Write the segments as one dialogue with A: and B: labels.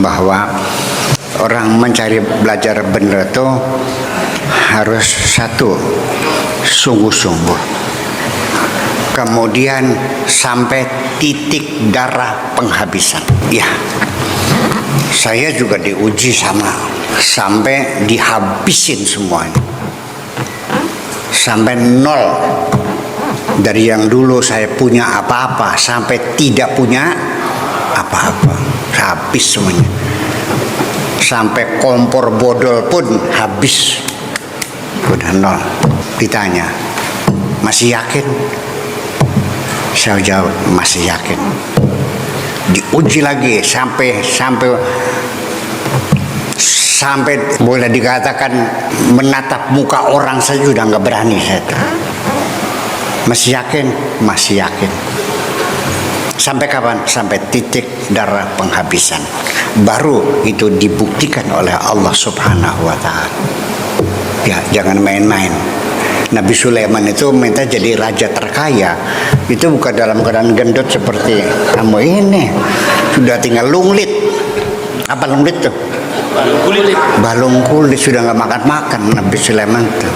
A: bahwa orang mencari belajar benar itu harus satu, sungguh-sungguh, kemudian sampai titik darah penghabisan. Ya, saya juga diuji sampai dihabisin semuanya, sampai nol. Dari yang dulu saya punya apa-apa sampai tidak punya apa-apa, habis semuanya. Sampai kompor bodol pun habis, udah nol. Ditanya, masih yakin? Saya jawab, masih yakin. Diuji lagi sampai boleh dikatakan menatap muka orang saja sudah nggak berani saya. Masih yakin? Masih yakin. Sampai kapan? Sampai titik darah penghabisan. Baru itu dibuktikan oleh Allah Subhanahu wa Ta'ala. Ya, jangan main-main. Nabi Sulaiman itu minta jadi raja terkaya. Itu bukan dalam keadaan gendut seperti kamu ini. Sudah tinggal lunglit. Apa lunglit tuh? Balung kulit sudah nggak makan-makan Nabi Sulaiman itu.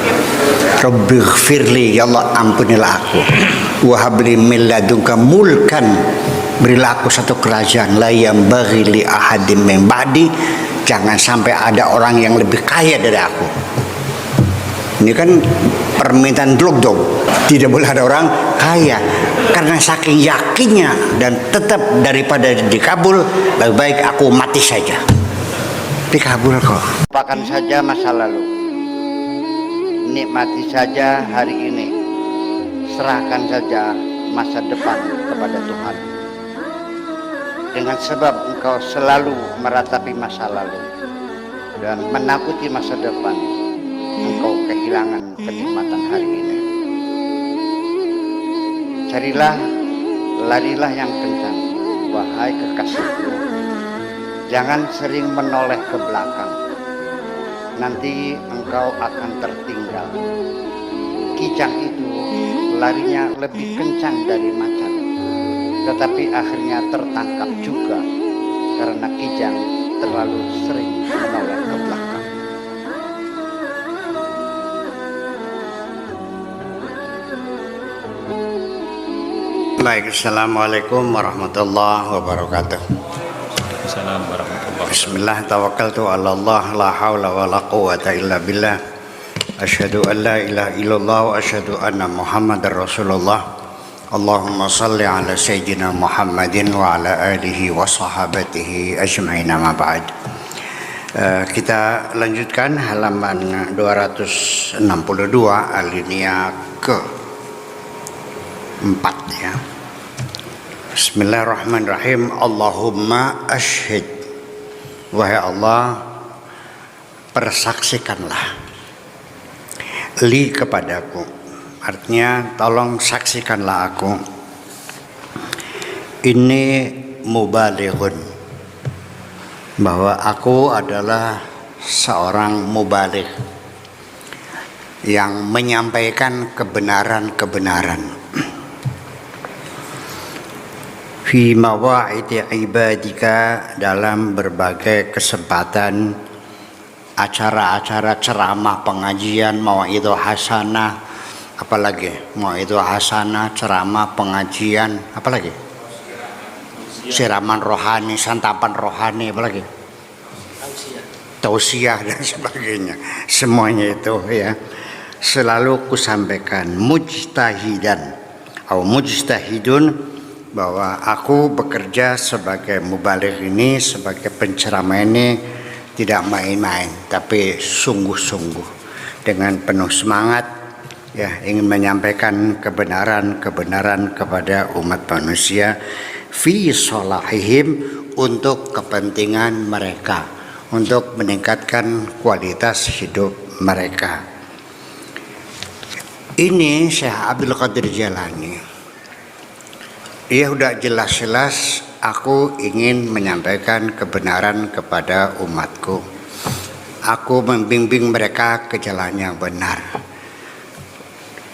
A: Rabbi ghfirli, ya Allah ampunilah aku. Wahabli min ladunka mulkan, berilah aku satu kerajaan la yambaghi li ahadin min ba'di, jangan sampai ada orang yang lebih kaya dari aku. Ini kan permintaan dong. Tidak boleh ada orang kaya. Karena saking yakinnya dan tetap daripada dikabul, lebih baik aku mati saja. Dikabul kok. Lupakan saja masa lalu. Nikmati saja hari ini. Serahkan saja masa depan kepada Tuhan. Dengan sebab engkau selalu meratapi masa lalu dan menakuti masa depan, engkau kehilangan kenikmatan hari ini. Carilah, larilah yang kencang, wahai kekasihku. Jangan sering menoleh ke belakang. Nanti engkau akan tertinggal. Kijang itu larinya lebih kencang dari macan, tetapi akhirnya tertangkap juga karena kijang terlalu sering menoleh ke belakang. Baik, assalamualaikum warahmatullahi wabarakatuh.
B: Assalamualaikum warahmatullahi wabarakatuh.
A: Bismillah, tawakkaltu ala Allah, la haula wa la quwwata illa billah. Asyhadu an la ilaha illallah wa asyhadu anna Muhammadar Rasulullah. Allahumma salli ala sayyidina Muhammadin wa ala alihi wa sahabatihi ajma'in, ma ba'd. Kita lanjutkan halaman 262 alinea ke 4 ya. Bismillahirrahmanirrahim. Allahumma asyhid, wahai Allah, persaksikanlah li kepadaku, artinya tolong saksikanlah aku. Ini mubalighun, bahwa aku adalah seorang mubaligh yang menyampaikan kebenaran-kebenaran. Fi mawa'idi ibadika, dalam berbagai kesempatan, acara-acara ceramah, pengajian, mau'idhah hasanah, apalagi mau'idhah hasanah, ceramah, pengajian, apalagi siraman rohani, santapan rohani, apalagi tausiah dan sebagainya. Semuanya itu ya selalu kusampaikan mujtahidan atau mujtahidun, bahwa aku bekerja sebagai mubaligh ini, sebagai penceramah ini tidak main-main, tapi sungguh-sungguh dengan penuh semangat ya, ingin menyampaikan kebenaran-kebenaran kepada umat manusia fi sholahihim, untuk kepentingan mereka, untuk meningkatkan kualitas hidup mereka. Ini Syekh Abdul Qadir Jailani. Ia sudah jelas-jelas aku ingin menyampaikan kebenaran kepada umatku. Aku membimbing mereka ke jalan yang benar.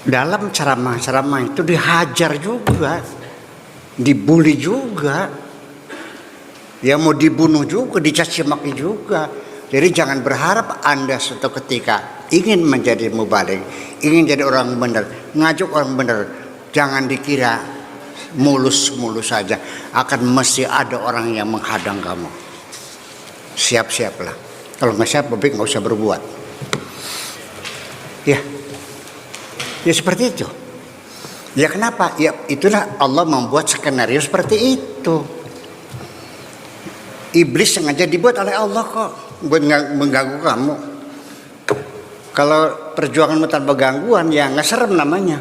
A: Dalam ceramah-ceramah itu dihajar juga, dibully juga. Ya mau dibunuh juga, dicaci maki juga. Jadi jangan berharap Anda suatu ketika ingin menjadi mubalik, ingin jadi orang benar, ngajak orang benar, jangan dikira mulus-mulus saja. Akan mesti ada orang yang menghadang kamu. Siap-siaplah. Kalau nggak siap, lebih nggak usah berbuat. Ya seperti itu. Ya kenapa? Ya itulah Allah membuat skenario seperti itu. Iblis sengaja dibuat oleh Allah kok buat mengganggu kamu. Kalau perjuanganmu tanpa gangguan, ya nggak serem namanya.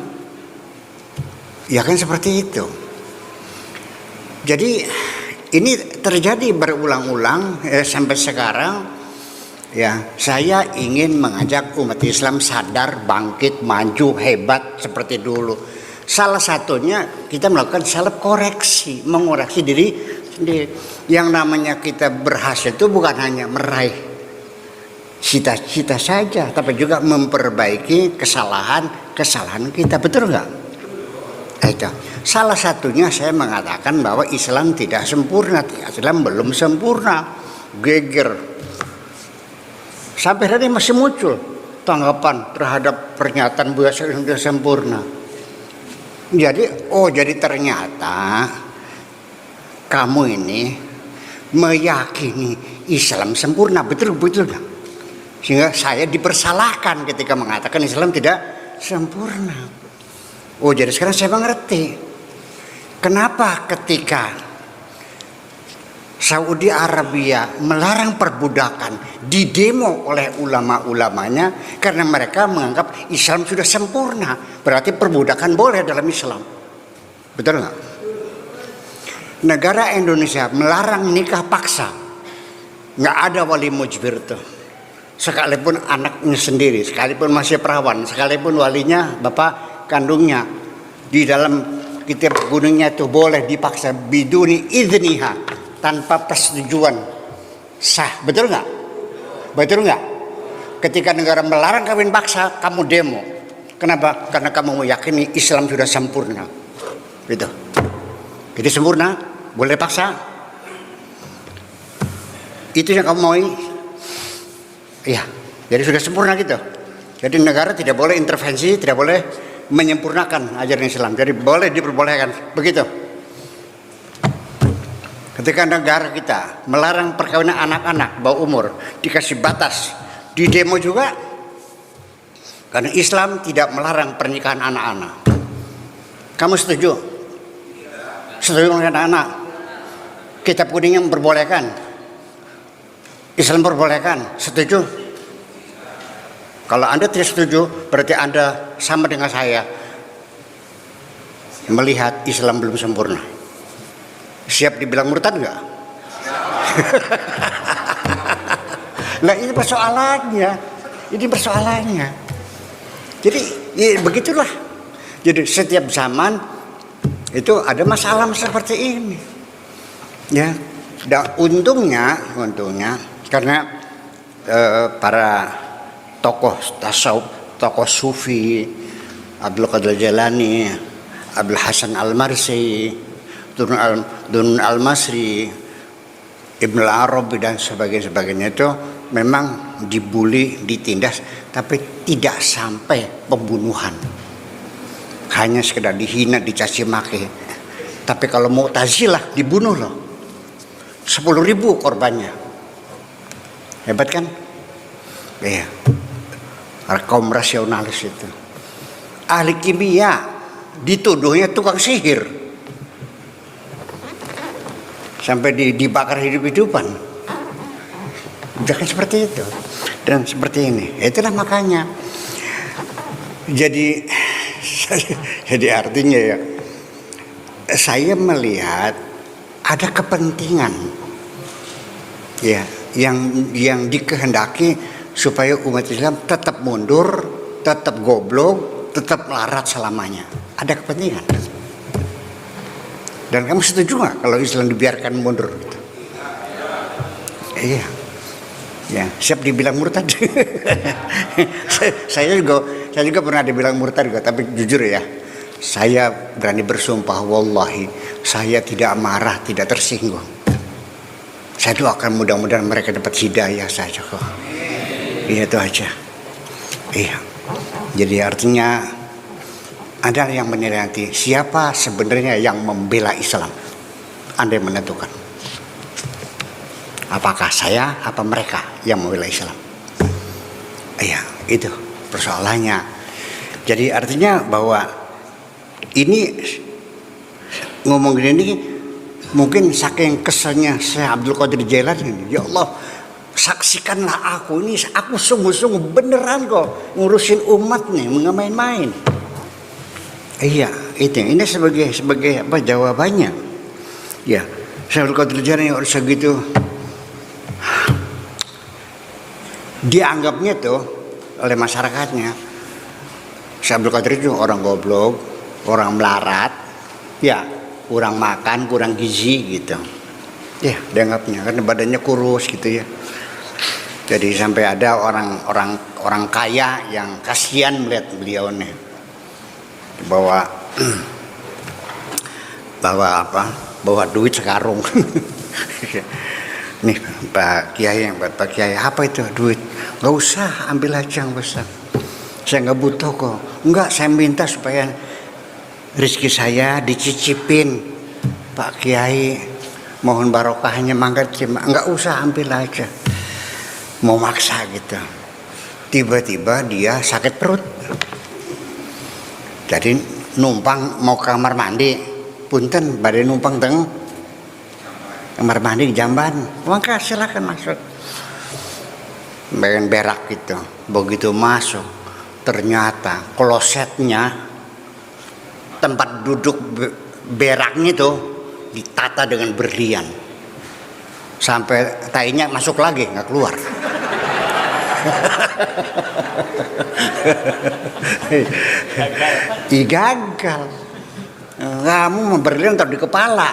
A: Ya kan seperti itu. Jadi ini terjadi berulang-ulang sampai sekarang. Ya, saya ingin mengajak umat Islam sadar, bangkit, maju, hebat seperti dulu. Salah satunya kita melakukan self koreksi, mengoreksi diri sendiri. Yang namanya kita berhasil itu bukan hanya meraih cita-cita saja, tapi juga memperbaiki kesalahan kita. Betul nggak? Itu. Salah satunya saya mengatakan bahwa Islam tidak sempurna. Islam belum sempurna. Geger. Sampai hari ini masih muncul tanggapan terhadap pernyataan bahwa Islam tidak sempurna. Jadi ternyata kamu ini meyakini Islam sempurna, betul nggak? Sehingga saya dipersalahkan ketika mengatakan Islam tidak sempurna. Jadi sekarang saya mengerti kenapa ketika Saudi Arabia melarang perbudakan di demo oleh ulama-ulamanya karena mereka menganggap Islam sudah sempurna, berarti perbudakan boleh dalam Islam. Betul nggak? Negara Indonesia melarang nikah paksa, nggak ada wali mujbir tuh. Sekalipun anaknya sendiri, sekalipun masih perawan, sekalipun walinya bapak kandungnya, di dalam kitab gunungnya itu boleh dipaksa biduni idniha, tanpa persetujuan sah. Betul nggak? Betul nggak? Ketika negara melarang kawin paksa, kamu demo. Kenapa? Karena kamu meyakini Islam sudah sempurna. Gitu. Jadi sempurna, boleh paksa. Itu yang kamu mau. Iya, jadi sudah sempurna gitu. Jadi negara tidak boleh intervensi, tidak boleh menyempurnakan ajaran Islam. Jadi boleh diperbolehkan, begitu. Ketika negara kita melarang perkawinan anak-anak bawah umur, dikasih batas, di demo juga. Karena Islam tidak melarang pernikahan anak-anak. Kamu setuju? Setuju dengan anak-anak? Kitab kuning yang memperbolehkan, Islam memperbolehkan, setuju? Kalau Anda tidak setuju, berarti Anda sama dengan saya melihat Islam belum sempurna. Siap dibilang murtad nggak? Nah ini persoalannya. Jadi ya begitulah. Jadi setiap zaman itu ada masalah seperti ini. Ya, dan untungnya karena para tokoh tasawuf, tokoh sufi, Abdul Qadir Jalani, Abdul Hasan Al-Marsi, Dunun Al-Masri, Ibn Al-Arabi dan sebagainya itu memang dibully, ditindas, tapi tidak sampai pembunuhan. Hanya sekedar dihina, dicaci maki. Tapi kalau Mu'tazilah dibunuh loh. 10.000 korbannya. Hebat kan? Iya. Kaum rasionalis itu. Ahli kimia dituduhnya tukang sihir. Sampai dibakar hidup-hidupan. Jangan seperti itu. Dan seperti ini. Itulah makanya. Jadi artinya ya, saya melihat ada kepentingan ya yang dikehendaki supaya umat Islam tetap mundur, tetap goblok, tetap melarat selamanya. Ada kepentingan. Dan kamu setuju nggak kalau Islam dibiarkan mundur? Iya. Ya, siap dibilang murtad. saya juga pernah dibilang murtad juga, tapi jujur ya, saya berani bersumpah wallahi, saya tidak marah, tidak tersinggung. Saya doakan mudah-mudahan mereka dapat hidayah saja kok. Iya, itu aja. Iya. Jadi artinya ada yang menilai nanti siapa sebenarnya yang membela Islam. Anda yang menentukan. Apakah saya apa mereka yang membela Islam? Iya, itu persoalannya. Jadi artinya bahwa ini ngomong gini mungkin saking keselnya Syekh Abdul Qadir Jailani, ya Allah, saksikanlah aku ini, aku sungguh-sungguh beneran kok ngurusin umat nih, nggak main-main. Iya, itu ini sebagai apa jawabannya. Ya, Syekh Abdul Qadir Jailani harus segitu. Dianggapnya tuh oleh masyarakatnya Syekh Abdul Qadir itu orang goblok, orang melarat, ya, kurang makan, kurang gizi gitu. Ya, dianggapnya karena badannya kurus gitu ya. Jadi sampai ada orang kaya yang kasihan melihat beliau nih. Bawa bawa duit sekarung. Nih Pak Kiai apa itu duit? Nggak usah, ambil aja, nggak usah. Saya nggak butuh kok. Enggak, saya minta supaya rezeki saya dicicipin. Pak Kiai, mohon barokahnya, mangga terima. Enggak usah, ambil aja. Mau maksa gitu. Tiba-tiba dia sakit perut. Jadi numpang mau ke kamar mandi. Punten, badai numpang teng kamar mandi di Jamban. Maka silakan masuk. Pengen berak gitu. Begitu masuk, ternyata klosetnya, tempat duduk beraknya itu ditata dengan berlian. Sampai tainya masuk lagi, nggak keluar. Gagal. Kamu mau berlian taruh di kepala.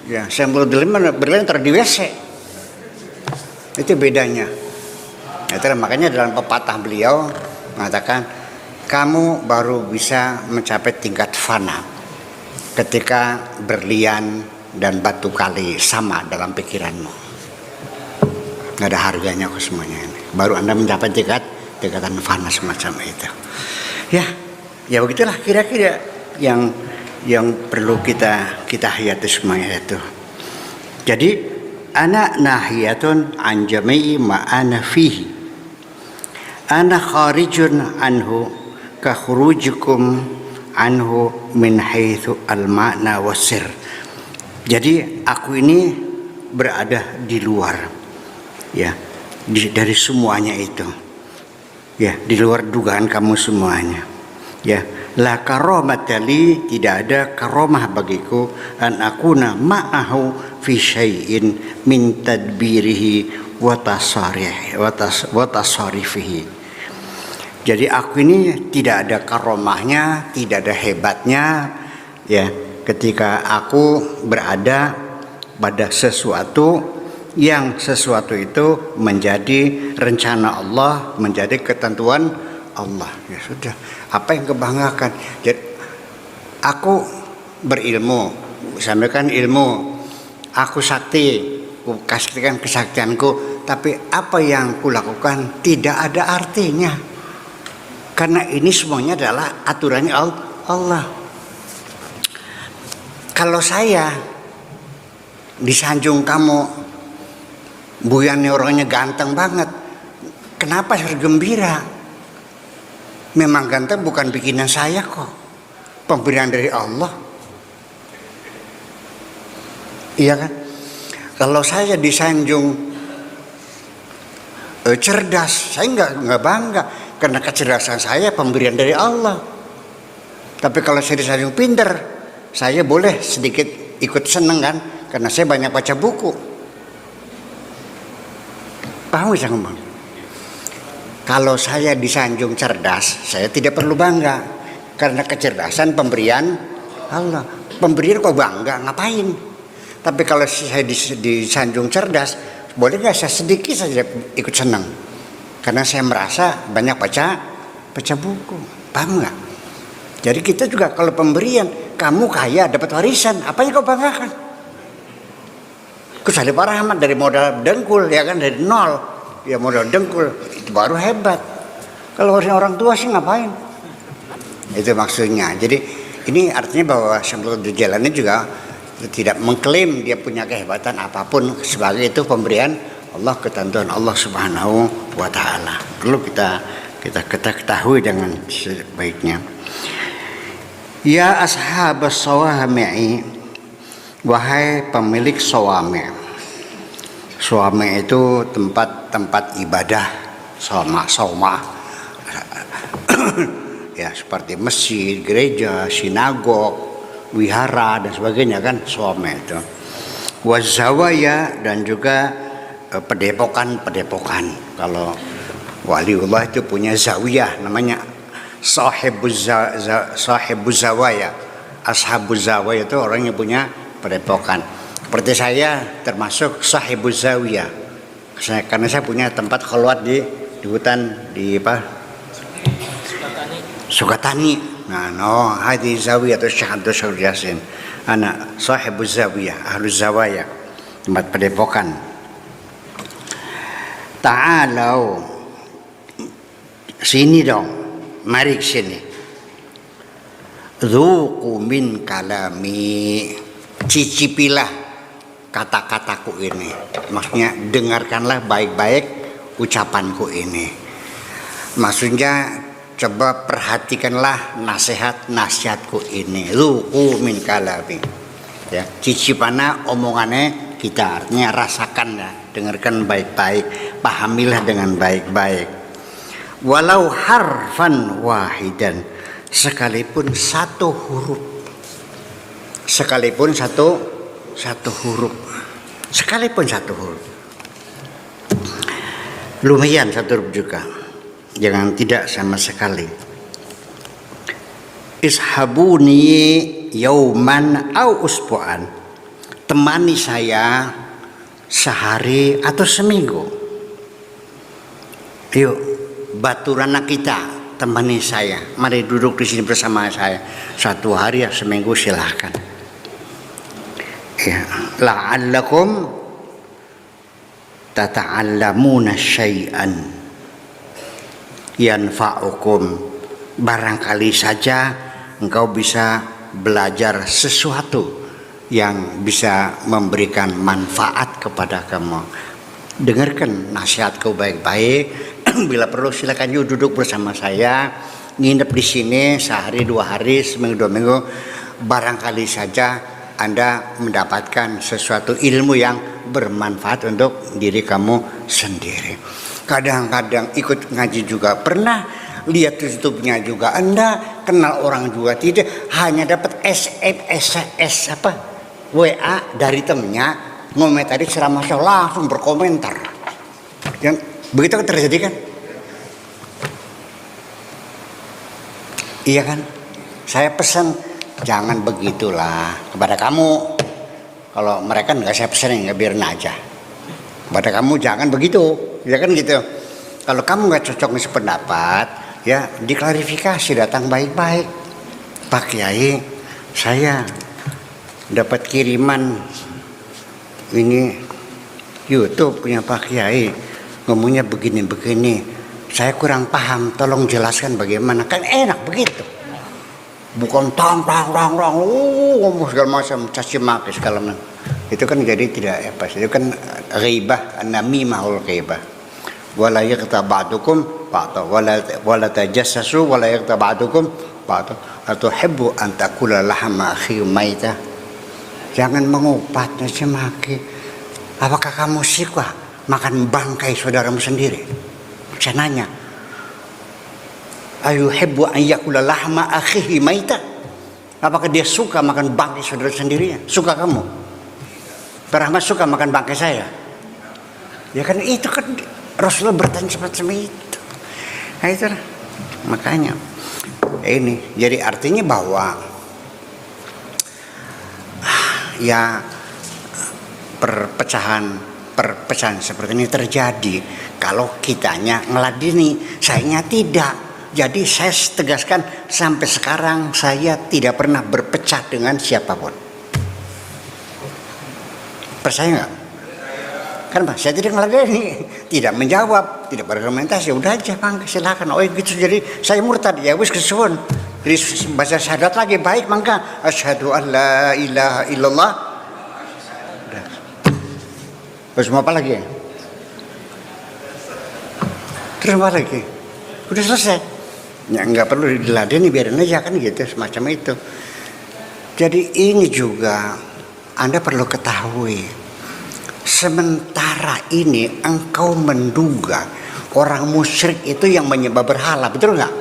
A: Ya, sampel berlian taruh di WC. Itu bedanya. Itulah makanya dalam pepatah beliau mengatakan, kamu baru bisa mencapai tingkat fana ketika berlian dan batu kali sama dalam pikiranmu. Nggak ada harganya kok semuanya ini. Baru Anda mencapai tingkatan fana semacam itu. Ya begitulah kira-kira yang perlu kita hayati semuanya itu. Jadi ana nahiyatun an jami'i ma ana fihi. Ana kharijun anhu ka khurujukum anhu min haitsu al-ma'na was-sir. Jadi aku ini berada di luar, ya, dari semuanya itu, ya, di luar dugaan kamu semuanya, ya. La karamata li, tidak ada karamah bagiku an akuna ma'ahu fi syai'in min tadbirihi wa tasarifihi. Jadi aku ini tidak ada karomahnya, tidak ada hebatnya, ya, ketika aku berada pada sesuatu yang sesuatu itu menjadi rencana Allah, menjadi ketentuan Allah. Ya sudah, apa yang kebanggakan? Jadi aku berilmu, sampaikan ilmu, aku sakti, kasihkan kesaktianku, tapi apa yang kulakukan tidak ada artinya. Karena ini semuanya adalah aturannya Allah. Kalau saya disanjung kamu, Buyan orangnya ganteng banget, kenapa harus gembira? Memang ganteng bukan bikinan saya kok, pemberian dari Allah. Iya kan? Kalau saya disanjung cerdas, saya nggak bangga. Karena kecerdasan saya pemberian dari Allah. Tapi kalau saya disanjung pinter, saya boleh sedikit ikut seneng kan? Karena saya banyak baca buku. Paham saya ngomong? Kalau saya disanjung cerdas, saya tidak perlu bangga. Karena kecerdasan pemberian Allah. Pemberian kok bangga, ngapain? Tapi kalau saya disanjung cerdas, boleh nggak saya sedikit saja ikut seneng? Karena saya merasa banyak baca buku, paham nggak? Jadi kita juga kalau pemberian, kamu kaya dapat warisan, apa yang kau banggakan? Gus Ali Pak Rahmat dari modal dengkul ya kan, dari nol ya modal dengkul itu baru hebat. Kalau orang tua sih ngapain? Itu maksudnya. Jadi ini artinya bahwa Syamsul Qadir Jailani juga tidak mengklaim dia punya kehebatan apapun, sebagai itu pemberian Allah, ketentuan Allah Subhanahu wa taala. Perlu kita ketahui dengan sebaiknya. Ya ashabas sawami'i, wahai pemilik sawami'. Sawami' itu tempat ibadah, sawma. Ya seperti masjid, gereja, sinagog, wihara dan sebagainya kan, sawami' itu. Wazawaya dan juga padepokan. Kalau waliullah itu punya zawiyah namanya sahibuz zawaya. Ashabuz zawaya itu orang yang punya padepokan. Seperti saya termasuk sahibuz zawiyah. Karena saya punya tempat khalwat di hutan di Sukatani. Nah, hadi zawiyah atau Syekh Syarif Yasin. Anak sahibuz zawiyah, ahluz zawaya, tempat padepokan. Ta'alau, sini dong, mari sini. Dzuqu min kalami, cicipilah kata-kataku ini. Maksudnya dengarkanlah baik-baik ucapanku ini. Maksudnya coba perhatikanlah nasihatku ini. Dzuqu min kalami. Ya, cicipana omongannya kita, artinya rasakan ya, dengarkan baik-baik, pahamilah dengan baik-baik. Walau harfan wahidan, sekalipun satu huruf, sekalipun satu huruf, lumayan satu huruf juga, jangan tidak sama sekali. Ishabuni yauman au usbu'an, temani saya sehari atau seminggu. Yuk, baturana kita, temani saya. Mari duduk di sini bersama saya. Satu hari ya seminggu silahkan. Ya, la'allakum tata'allamuna syai'an yanfa'ukum. Barangkali saja engkau bisa belajar sesuatu yang bisa memberikan manfaat kepada kamu. Dengarkan nasihatku baik-baik. Bila perlu silakan yuk duduk bersama saya, nginep di sini sehari, 2 hari, seminggu, 2 minggu. Barangkali saja Anda mendapatkan sesuatu ilmu yang bermanfaat untuk diri kamu sendiri. Kadang-kadang ikut ngaji juga pernah, lihat YouTube-nya juga Anda, kenal orang juga tidak, hanya dapat SMS WA dari temennya, ngomentari ceramah saya, langsung berkomentar. Yang begitu kan terjadi kan? Iya kan? Saya pesan jangan begitulah kepada kamu. Kalau mereka nggak saya pesan, nggak, biarin aja. Kepada kamu jangan begitu, ya kan gitu. Kalau kamu nggak cocok sependapat, ya diklarifikasi, datang baik-baik. Pak Kiai, saya dapat kiriman ini YouTube punya Pak Kiai, ngomongnya begini-begini, saya kurang paham, tolong jelaskan bagaimana. Kan enak begitu, bukan tang ngomong segala macam, caci maki segala macam. Itu kan jadi tidak pas, itu kan ghibah, namimahul ghibah. Wala yaghtab ba'dukum ba'da wala tajassasu wala yaghtab ba'dukum ba'da atuhibbu an takula lahma akhi maita. Jangan mengupat caci maki. Apakah kamu suka makan bangkai saudaramu sendiri? Saya nanya, ayuhibbu an yakula lahma akhihi maita. Apakah dia suka makan bangkai saudara sendirinya? Suka kamu? Pak Rahmat suka makan bangkai saya? Ya kan itu kan Rasulullah bertanya seperti itu. Nah itulah makanya ini. Jadi artinya bahwa ya perpecahan seperti ini terjadi kalau kitanya ngeladeni, sayanya tidak. Jadi saya tegaskan, sampai sekarang saya tidak pernah berpecah dengan siapapun. Percaya nggak? Kan Pak, saya tidak meladeni, tidak menjawab, tidak berargumentasi. Udah aja Bang, silakan. Oh gitu, jadi saya murtad. Ya wis kesuwun. Jadi baca syahadat lagi baik mangka asyhadu an la ilaha illallah. Udah. Terus mau apa lagi? Terus apa lagi? Udah selesai. Ya nggak perlu diladeni, biarin aja kan gitu, semacam itu. Jadi ini juga Anda perlu ketahui. Sementara ini engkau menduga orang musyrik itu yang menyembah berhala, betul nggak?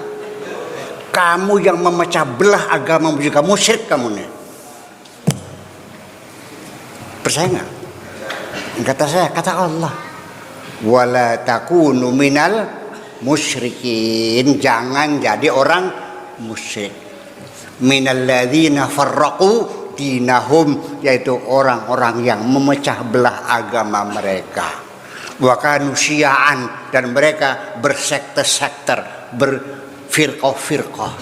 A: Kamu yang memecah belah agama juga musyrik kamu nih. Percaya nggak? Kata saya, kata Allah, wala takunu minal musyrikin, jangan jadi orang musyrik. Minal ladzina farraqu dinahum, yaitu orang-orang yang memecah belah agama mereka. Wa kanu syi'an, dan mereka bersekte-sekter, berfirqah-firqah,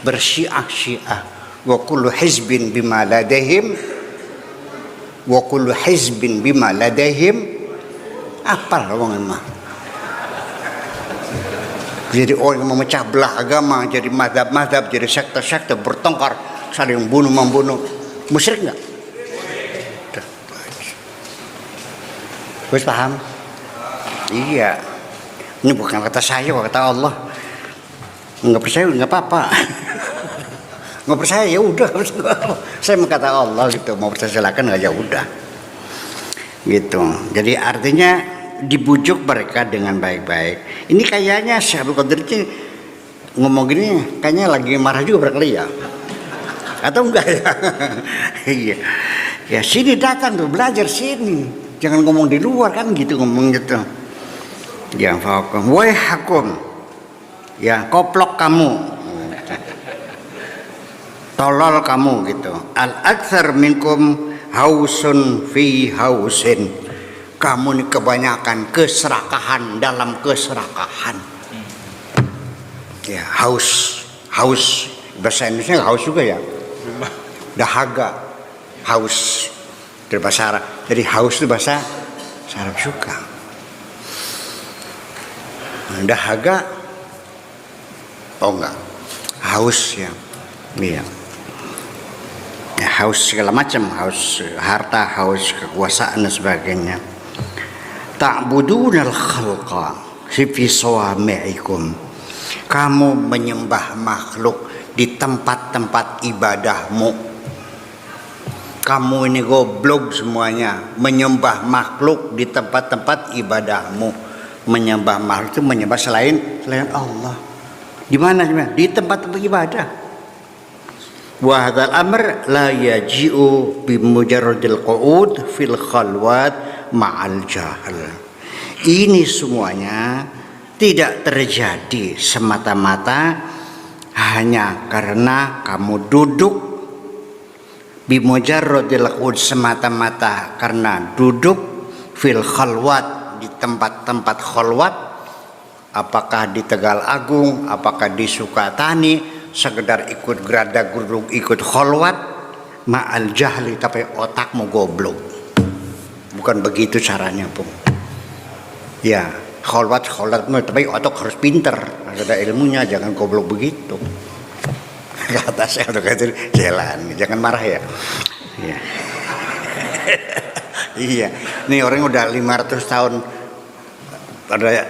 A: bersyiah-syiah. Wa kullu hizbin bima ladaihim, wa kullu hizbin bima ladaihim. Apa wong emang? Jadi orang yang memecah belah agama, jadi madhab-madhab, jadi sekte-sekte, bertengkar, saling bunuh-membunuh. Musyrik nggak? Wis paham? Iya. Ini bukan kata saya, kata Allah. Nggak percaya nggak apa-apa. Nggak percaya ya udah. Saya mau kata Allah gitu, mau percaya silakan nggak ya udah. Gitu. Jadi artinya dibujuk mereka dengan baik-baik. Ini kayaknya Syekh Abdul Qadir ini ngomong gini, kayaknya lagi marah juga berkali ya. Atau enggak ya? Iya. Ya sini datang tuh, belajar sini. Jangan ngomong di luar kan gitu, ngomong gitu. Ya fakum, woi hakum. Ya koplok kamu. Tolol kamu gitu. Al-aktsar minkum hausun fi hausin. Kamu ini kebanyakan keserakahan dalam keserakahan. Ya, haus bahasa Indonesia haus juga ya. Dahaga, haus dari bahasa Arab. Jadi haus itu bahasa Arab juga. Dahaga, oh enggak, haus ya, iya. Ya, haus segala macam, haus harta, haus kekuasaan dan sebagainya. Ta'budunal khalqa fi sawami'ikum. Kamu menyembah makhluk di tempat-tempat ibadahmu. Kamu ini goblok semuanya, menyembah makhluk di tempat-tempat ibadahmu. Menyembah makhluk itu menyembah selain Allah. Di mana? Di tempat-tempat ibadah. Wa hadzal amr la yaji'u bi mujarradil qu'ud fil khalwat ma'al jahl. Ini semuanya tidak terjadi semata-mata hanya karena kamu duduk bimujarradil qu'ud, semata-mata karena duduk fil khalwat, di tempat-tempat khalwat, apakah di Tegal Agung, apakah di Sukatani, sekedar ikut gerada geruduk, ikut khalwat ma'al jahli, tapi otakmu goblok. Bukan begitu caranya, Bung. Ya, khalwat tapi otak harus pinter, ada ilmunya, jangan goblok begitu. Kata saya untuk itu jalan, jangan marah ya. Iya. Iya. Ini orang udah 500 tahun, pada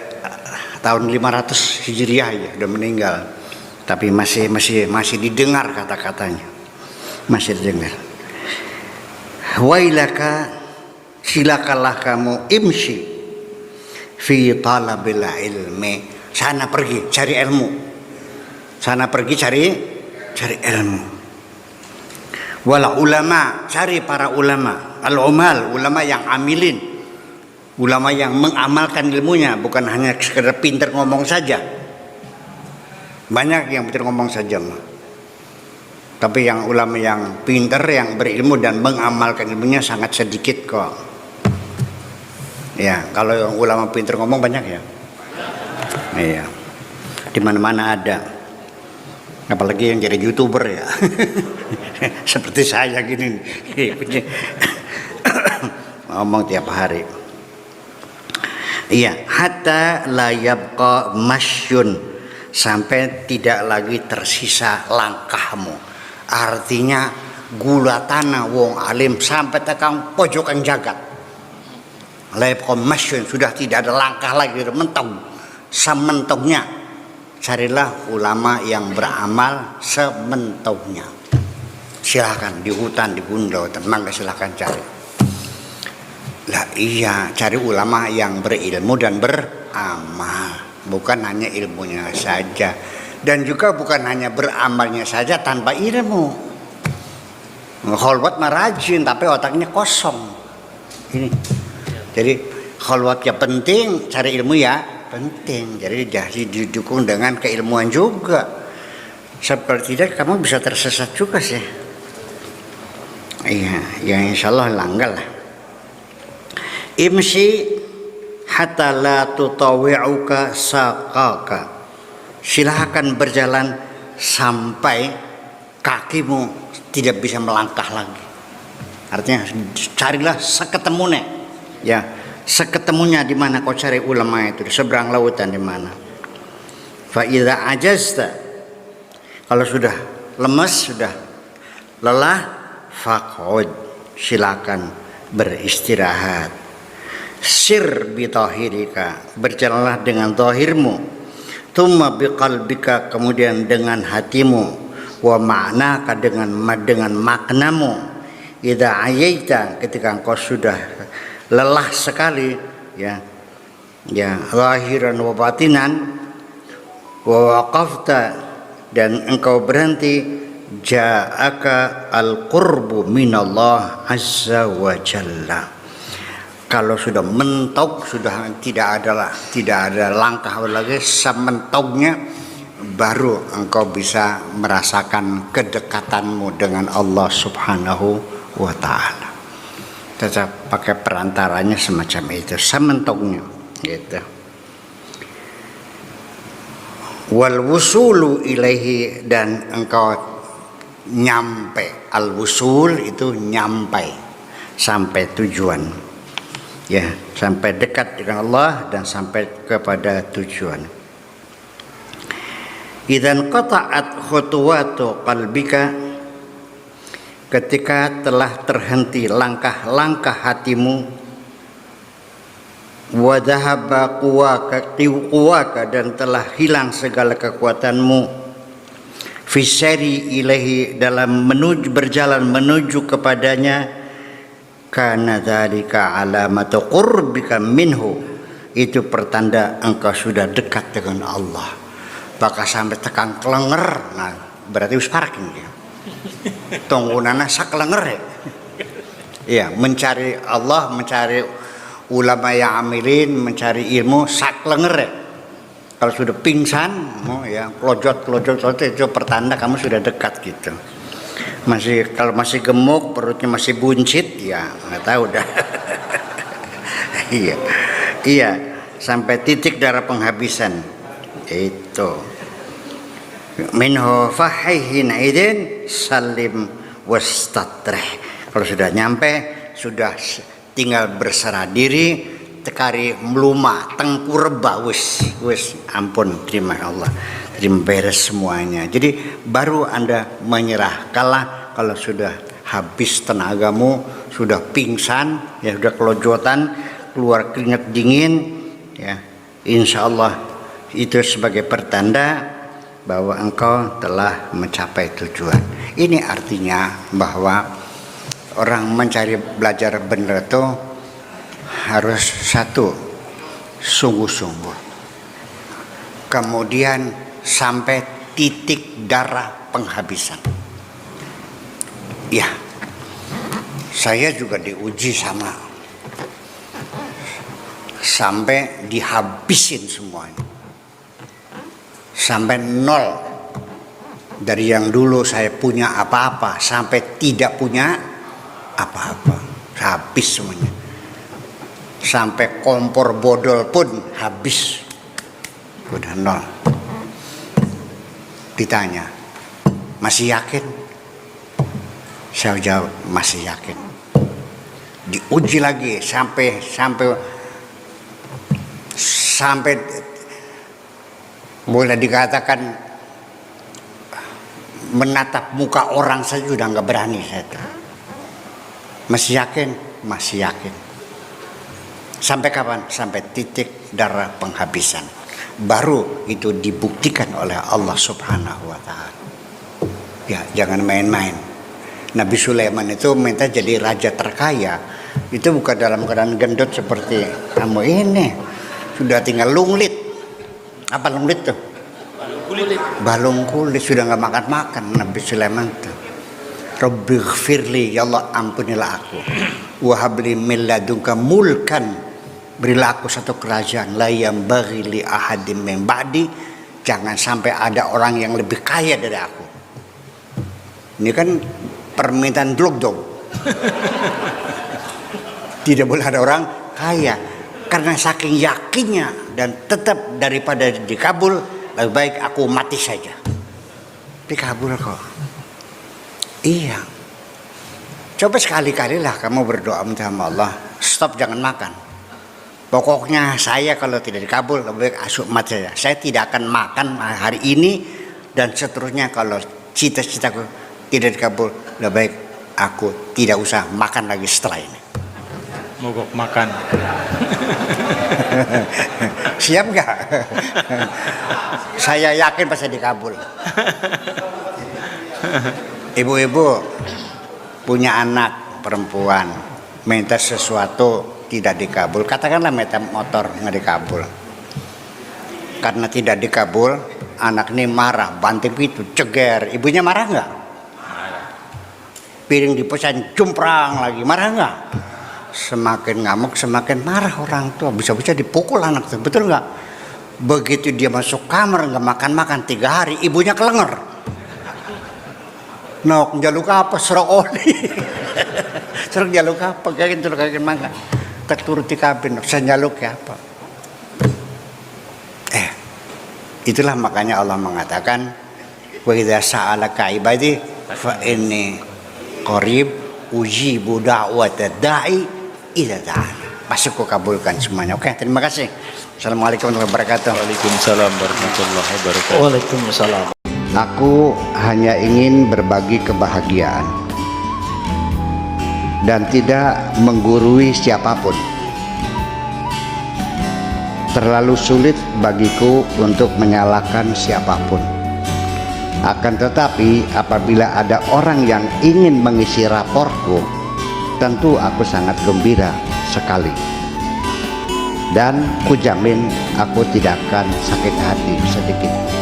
A: tahun 500 Hijriah ya, udah meninggal. Tapi masih didengar kata-katanya. Masih didengar. Wailaka, silakanlah kamu imshi fi talabil ilmi. Sana pergi cari ilmu. Sana pergi cari ilmu. Wala ulama, cari para ulama. Al-umal, ulama yang amilin. Ulama yang mengamalkan ilmunya, bukan hanya sekedar pintar ngomong saja. Banyak yang pintar ngomong saja mah. Tapi yang ulama yang pintar, yang berilmu dan mengamalkan ilmunya sangat sedikit kok. Ya, kalau yang ulama pintar ngomong banyak ya. Iya. Di mana-mana ada. Apalagi yang jadi YouTuber ya. Seperti saya gini. Ngomong tiap hari. Iya, hatta la yabqa masyun, sampai tidak lagi tersisa langkahmu. Artinya gula tanah wong alim sampai tekan pojokan jagat. La yabqa masyun, sudah tidak ada langkah lagi, mentong. Sementongnya carilah ulama yang beramal sementongnya. Silahkan di hutan, di gunung, mangga silahkan cari. Lah iya, cari ulama yang berilmu dan beramal, bukan hanya ilmunya saja, dan juga bukan hanya beramalnya saja tanpa ilmu. Kholwat mah rajin tapi otaknya kosong. Ini. Jadi kholwat ya penting, cari ilmu ya penting. Jadi didukung dengan keilmuan juga. Seperti tidak kamu bisa tersesat juga sih. Iya, ya insyaallah langgal lah. Imsi hatta la tutawi'uka saqaka, silahkan berjalan sampai kakimu tidak bisa melangkah lagi. Artinya carilah seketemunya, ya seketemunya di mana kau cari ulama itu, di seberang lautan di mana. Fa idza ajazta, kalau sudah lemes, sudah lelah, faqud, silakan beristirahat. Sir bi tahirika, berjalanlah dengan zahirmu, tsumma bi qalbika, kemudian dengan hatimu, wa ma'naka, dengan maknamu. Idza ayaita, ketika engkau sudah lelah sekali, ya zahiran wa batinan, wa waqafta, dan engkau berhenti, ja'aka al-qurbu minallah azza wa jalla. Kalau sudah mentok, sudah tidak ada langkah lagi, sementoknya baru engkau bisa merasakan kedekatanmu dengan Allah Subhanahu wa ta'ala. Tetap pakai perantaranya semacam itu, sementoknya gitu. Wal wusulu ilaihi, dan engkau nyampe. Al wusul itu nyampe, sampai tujuan. Ya, sampai dekat dengan Allah dan sampai kepada tujuan. Idzan qata'at khutuwatu qalbika, ketika telah terhenti langkah-langkah hatimu, wa dhahaba quwwaka, dan telah hilang segala kekuatanmu, fisari ilahi, dalam berjalan menuju kepadanya, kana dzalika alamatu qurbika minhu, itu pertanda engkau sudah dekat dengan Allah. Bakal sampai tekan kelenger, nah berarti wis parking ya. Tonggonana sakelenger ya. Iya, mencari Allah, mencari ulama yang amilin, mencari ilmu sakelenger ya. Kalau sudah pingsan, ya kelojot itu pertanda kamu sudah dekat gitu. Kalau masih gemuk, perutnya masih buncit, ya nggak tahu dah. iya, sampai titik darah penghabisan itu. Minhu fahihin idin salim wastatrih. Kalau sudah nyampe, sudah tinggal berserah diri, tekari meluma tengkureba, wis ampun, terima Allah, terima beres semuanya. Jadi baru Anda menyerah. Kalau sudah habis tenagamu, sudah pingsan, ya sudah kelojotan, keluar keringat dingin, ya insya Allah itu sebagai pertanda bahwa engkau telah mencapai tujuan. Ini artinya bahwa orang mencari belajar benar itu harus satu, sungguh-sungguh, kemudian sampai titik darah penghabisan. Ya, saya juga diuji sampai dihabisin semuanya, sampai nol. Dari yang dulu saya punya apa-apa sampai tidak punya apa-apa, habis semuanya. Sampai kompor bodol pun habis, udah nol. Ditanya, masih yakin? Saya jawab, masih yakin. Diuji lagi sampai sampai boleh dikatakan menatap muka orang saja sudah nggak berani saya tuh. Masih yakin? Masih yakin. Sampai kapan? Sampai titik darah penghabisan. Baru itu dibuktikan oleh Allah Subhanahu wa Ta'ala. Ya, jangan main-main. Nabi Sulaiman itu minta jadi raja terkaya. Itu bukan dalam keadaan gendut seperti kamu ini. Sudah tinggal lunglit. Apa lunglit tuh? Balung kulit. Sudah nggak makan-makan Nabi Sulaiman tuh. Rabbi ghfirli, ya Allah ampunilah aku. Wahabli min ladunka mulkan, berilah aku satu kerajaan la yambaghi li ahadim min ba'di, jangan sampai ada orang yang lebih kaya dari aku. Ini kan permintaan blok dong. Tidak boleh ada orang kaya, karena saking yakinnya dan tetap daripada dikabul, lebih baik aku mati saja. Dikabul kok. Iya. Coba sekali-kali lah kamu berdoa minta sama Allah, stop jangan makan. Pokoknya saya kalau tidak dikabul lebih baik asuk mati saja. Saya tidak akan makan hari ini dan seterusnya kalau cita-citaku tidak dikabul, lebih baik aku tidak usah makan lagi setelah ini.
B: Mogok makan.
A: Siap nggak? Saya yakin pasti dikabul. Ibu-ibu punya anak perempuan minta sesuatu tidak dikabul, katakanlah minta motor nggak dikabul. Karena tidak dikabul, anak ini marah, banting pintu, ceger. Ibunya marah nggak? Piring dipesan cumprang lagi, marah nggak? Semakin ngamuk semakin marah orang tua, bisa-bisa dipukul anak itu, betul nggak? Begitu dia masuk kamar nggak makan 3 hari, ibunya kelenger. Nok jaluk apa serok oli. Serok jaluk apa kayak gitu kayak makan. Tak turuti kabin saya jaluk ya apa. Itulah makanya Allah mengatakan wa idza sa'alaka ibadi fa inni qarib ujibu da'wata da'i idza da'an. Pasti ku kabulkan semuanya. Oke, terima kasih. Assalamualaikum warahmatullahi wabarakatuh.
B: Waalaikumsalam warahmatullahi wabarakatuh.
C: Waalaikumsalam.
A: Aku hanya ingin berbagi kebahagiaan dan tidak menggurui siapapun. Terlalu sulit bagiku untuk menyalahkan siapapun. Akan tetapi apabila ada orang yang ingin mengisi raportku, tentu aku sangat gembira sekali. Dan kujamin aku tidak akan sakit hati sedikit.